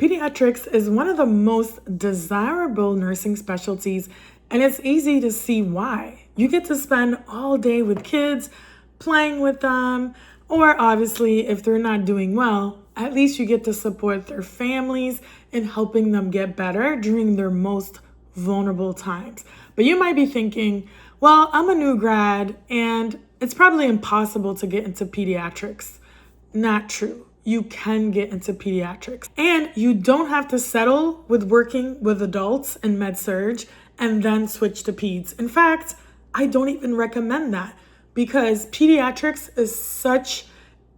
Pediatrics is one of the most desirable nursing specialties, and it's easy to see why. You get to spend all day with kids, playing with them, or obviously, if they're not doing well, at least you get to support their families in helping them get better during their most vulnerable times. But you might be thinking, well, I'm a new grad, and it's probably impossible to get into pediatrics. Not true. You can get into pediatrics. And you don't have to settle with working with adults in med-surg and then switch to peds. In fact, I don't even recommend that because pediatrics is such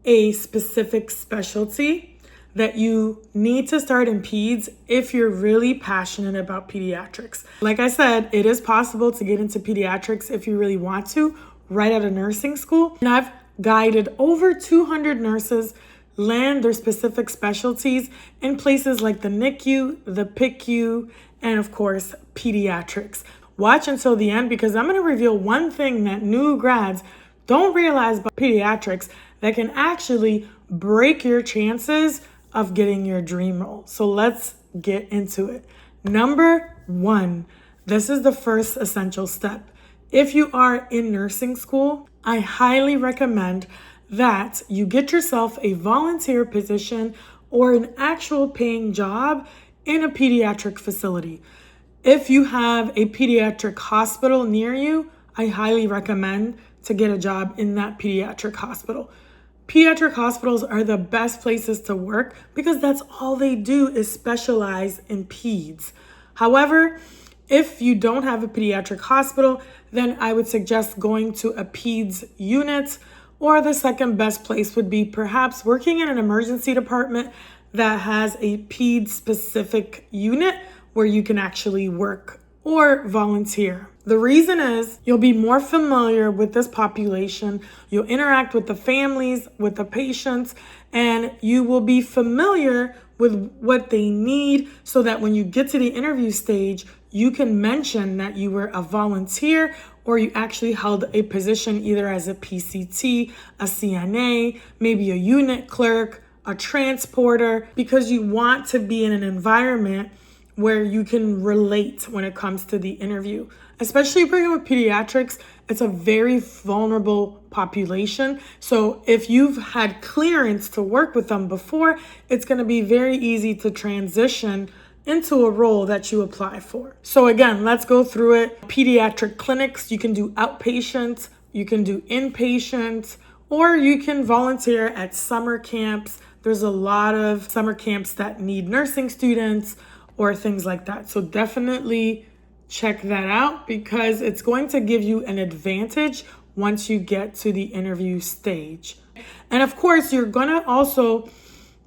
a specific specialty that you need to start in peds if you're really passionate about pediatrics. Like I said, it is possible to get into pediatrics if you really want to, right out of nursing school. And I've guided over 200 nurses land their specific specialties in places like the NICU, the PICU, and of course, pediatrics. Watch until the end because I'm going to reveal one thing that new grads don't realize about pediatrics that can actually break your chances of getting your dream role. So let's get into it. Number one, this is the first essential step. If you are in nursing school, I highly recommend that you get yourself a volunteer position or an actual paying job in a pediatric facility. If you have a pediatric hospital near you, I highly recommend to get a job in that pediatric hospital. Pediatric hospitals are the best places to work because that's all they do is specialize in peds. However, if you don't have a pediatric hospital, then I would suggest going to a peds unit, or the second best place would be perhaps working in an emergency department that has a peds specific unit where you can actually work or volunteer. The reason is you'll be more familiar with this population, you'll interact with the families, with the patients, and you will be familiar with what they need so that when you get to the interview stage, you can mention that you were a volunteer or you actually held a position either as a PCT, a CNA, maybe a unit clerk, a transporter, because you want to be in an environment where you can relate when it comes to the interview. Especially working with pediatrics, it's a very vulnerable population. So if you've had clearance to work with them before, it's going to be very easy to transition into a role that you apply for. So again, let's go through it. Pediatric clinics, you can do outpatient, you can do inpatient, or you can volunteer at summer camps. There's a lot of summer camps that need nursing students or things like that. So definitely check that out because it's going to give you an advantage once you get to the interview stage. And of course, you're going to also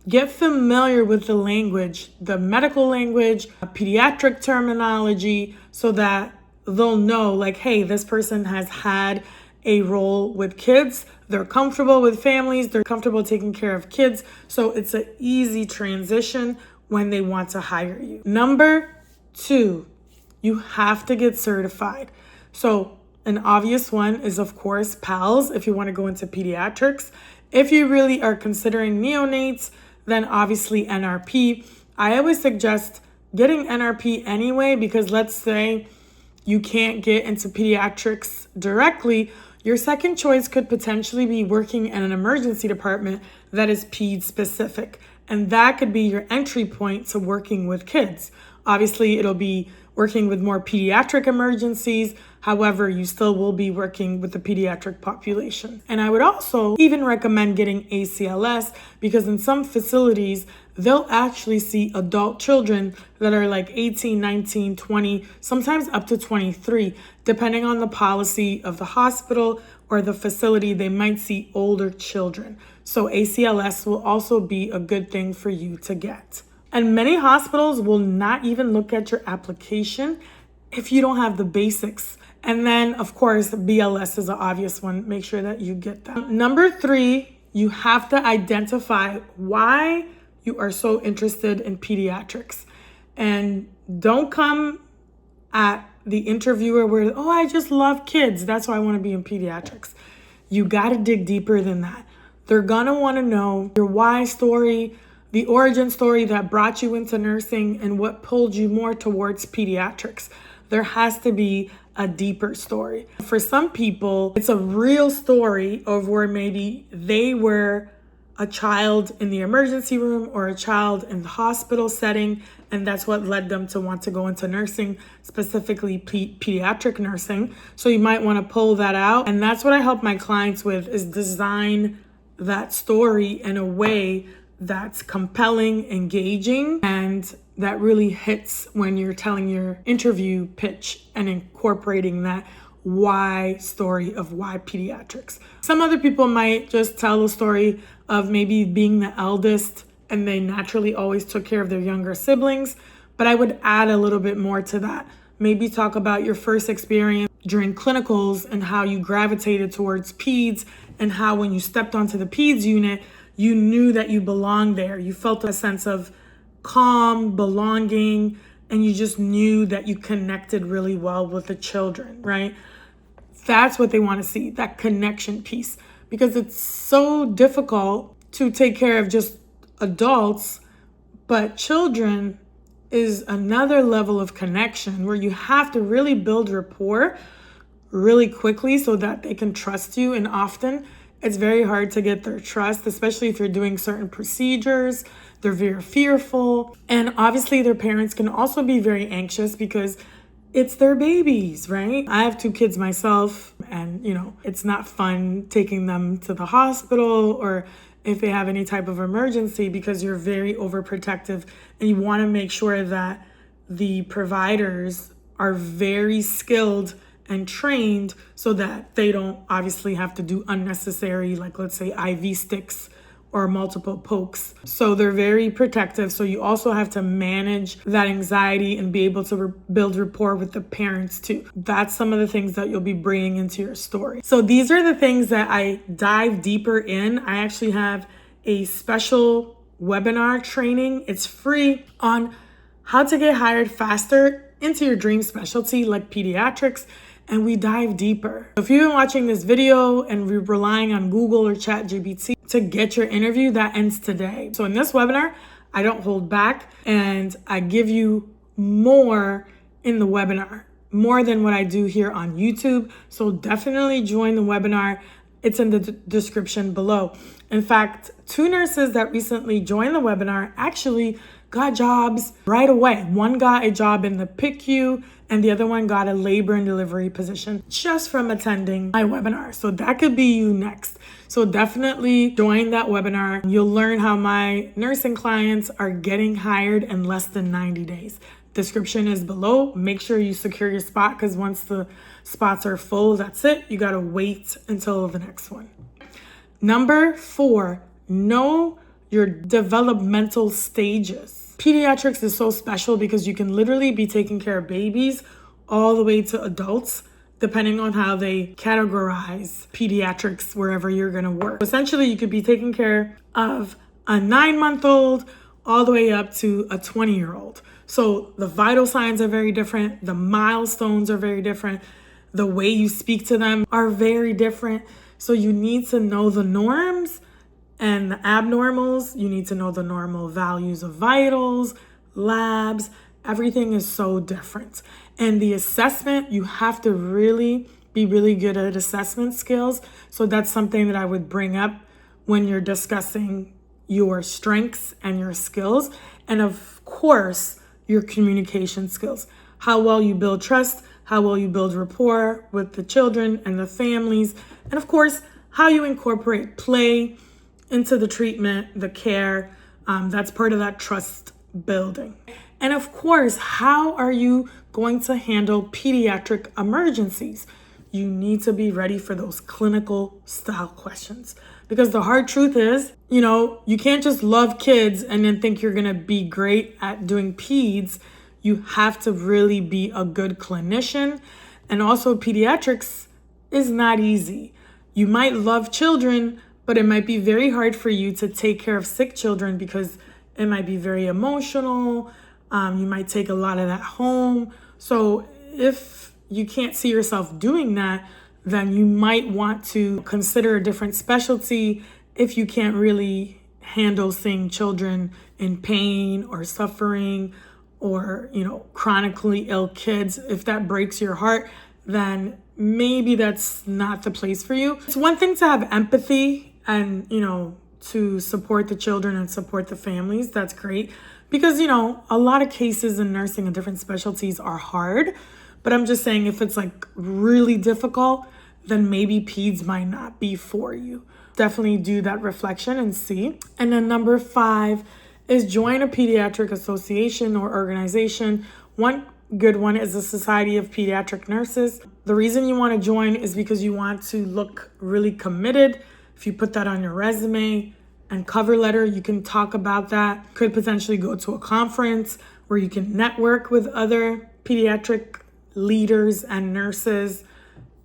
get familiar with the language, the medical language, pediatric terminology, so that they'll know like, hey, this person has had a role with kids. They're comfortable with families. They're comfortable taking care of kids. So it's an easy transition when they want to hire you. Number two, you have to get certified. So an obvious one is, of course, PALS if you want to go into pediatrics. If you really are considering neonates, then obviously NRP. I always suggest getting NRP anyway because let's say you can't get into pediatrics directly. Your second choice could potentially be working in an emergency department that is ped specific. And that could be your entry point to working with kids. Obviously, it'll be working with more pediatric emergencies. However, you still will be working with the pediatric population. And I would also even recommend getting ACLS because in some facilities, they'll actually see adult children that are like 18, 19, 20, sometimes up to 23. Depending on the policy of the hospital or the facility, they might see older children. So ACLS will also be a good thing for you to get. And many hospitals will not even look at your application if you don't have the basics. And then, of course, BLS is an obvious one. Make sure that you get that. Number three, you have to identify why you are so interested in pediatrics. And don't come at the interviewer where, oh, I just love kids. That's why I want to be in pediatrics. You got to dig deeper than that. They're going to want to know your why story, the origin story that brought you into nursing and what pulled you more towards pediatrics. There has to be a deeper story. For some people, it's a real story of where maybe they were a child in the emergency room or a child in the hospital setting, and that's what led them to want to go into nursing, specifically pediatric nursing. So you might want to pull that out. And that's what I help my clients with, is design that story in a way that's compelling, engaging, and that really hits when you're telling your interview pitch and incorporating that why story of why pediatrics. Some other people might just tell a story of maybe being the eldest and they naturally always took care of their younger siblings, but I would add a little bit more to that. Maybe talk about your first experience during clinicals and how you gravitated towards peds, and how when you stepped onto the peds unit, you knew that you belonged there. You felt a sense of calm, belonging, and you just knew that you connected really well with the children, right? That's what they want to see, that connection piece, because it's so difficult to take care of just adults, but children is another level of connection where you have to really build rapport really quickly so that they can trust you. And often it's very hard to get their trust, especially if you're doing certain procedures. They're very fearful. And obviously their parents can also be very anxious because it's their babies, right? I have 2 kids myself, and it's not fun taking them to the hospital or if they have any type of emergency, because you're very overprotective and you want to make sure that the providers are very skilled and trained so that they don't obviously have to do unnecessary, like let's say IV sticks or multiple pokes. So they're very protective. So you also have to manage that anxiety and be able to build rapport with the parents too. That's some of the things that you'll be bringing into your story. So these are the things that I dive deeper in. I actually have a special webinar training. It's free on how to get hired faster into your dream specialty like pediatrics. And we dive deeper. If you've been watching this video and we're relying on Google or ChatGPT to get your interview, that ends today. So in this webinar, I don't hold back and I give you more in the webinar, more than what I do here on YouTube. So definitely join the webinar. It's in the description below. In fact, 2 nurses that recently joined the webinar actually got jobs right away. One got a job in the PICU and the other one got a labor and delivery position just from attending my webinar. So that could be you next. So definitely join that webinar. You'll learn how my nursing clients are getting hired in less than 90 days. Description is below. Make sure you secure your spot, because once the spots are full, that's it. You gotta wait until the next one. Number 4, know your developmental stages. Pediatrics is so special because you can literally be taking care of babies all the way to adults, depending on how they categorize pediatrics wherever you're gonna work. Essentially, you could be taking care of a 9-month-old all the way up to a 20-year-old. So the vital signs are very different. The milestones are very different. The way you speak to them are very different. So you need to know the norms and the abnormals. You need to know the normal values of vitals, labs. Everything is so different. And the assessment, you have to really be really good at assessment skills. So that's something that I would bring up when you're discussing your strengths and your skills. And of course, your communication skills. How well you build trust, how well you build rapport with the children and the families. And of course, how you incorporate play into the treatment, the care. That's part of that trust building. And of course, how are you going to handle pediatric emergencies? You need to be ready for those clinical style questions. Because the hard truth is, you can't just love kids and then think you're gonna be great at doing peds. You have to really be a good clinician. And also pediatrics is not easy. You might love children, but it might be very hard for you to take care of sick children because it might be very emotional. You might take a lot of that home. So if you can't see yourself doing that, then you might want to consider a different specialty if you can't really handle seeing children in pain or suffering or, chronically ill kids. If that breaks your heart, then maybe that's not the place for you. It's one thing to have empathy and, to support the children and support the families. That's great because, a lot of cases in nursing and different specialties are hard. But I'm just saying if it's like really difficult, then maybe peds might not be for you. Definitely do that reflection and see. And then number 5 is join a pediatric association or organization. One good one is the Society of Pediatric Nurses. The reason you want to join is because you want to look really committed. If you put that on your resume and cover letter, you can talk about that. Could potentially go to a conference where you can network with other pediatric leaders and nurses,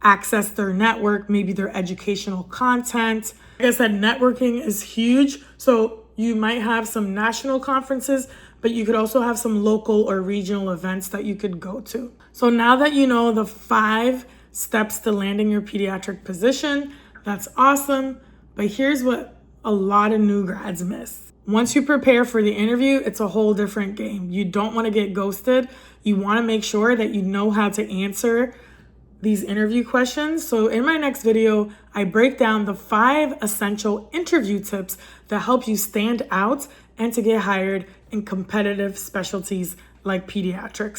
access their network, maybe their educational content. Like I said, networking is huge. So you might have some national conferences, but you could also have some local or regional events that you could go to. So now that you know the 5 steps to landing your pediatric position, that's awesome. But here's what a lot of new grads miss. Once you prepare for the interview, it's a whole different game. You don't want to get ghosted. You want to make sure that you know how to answer these interview questions. So in my next video, I break down the 5 essential interview tips that help you stand out and to get hired in competitive specialties like pediatrics.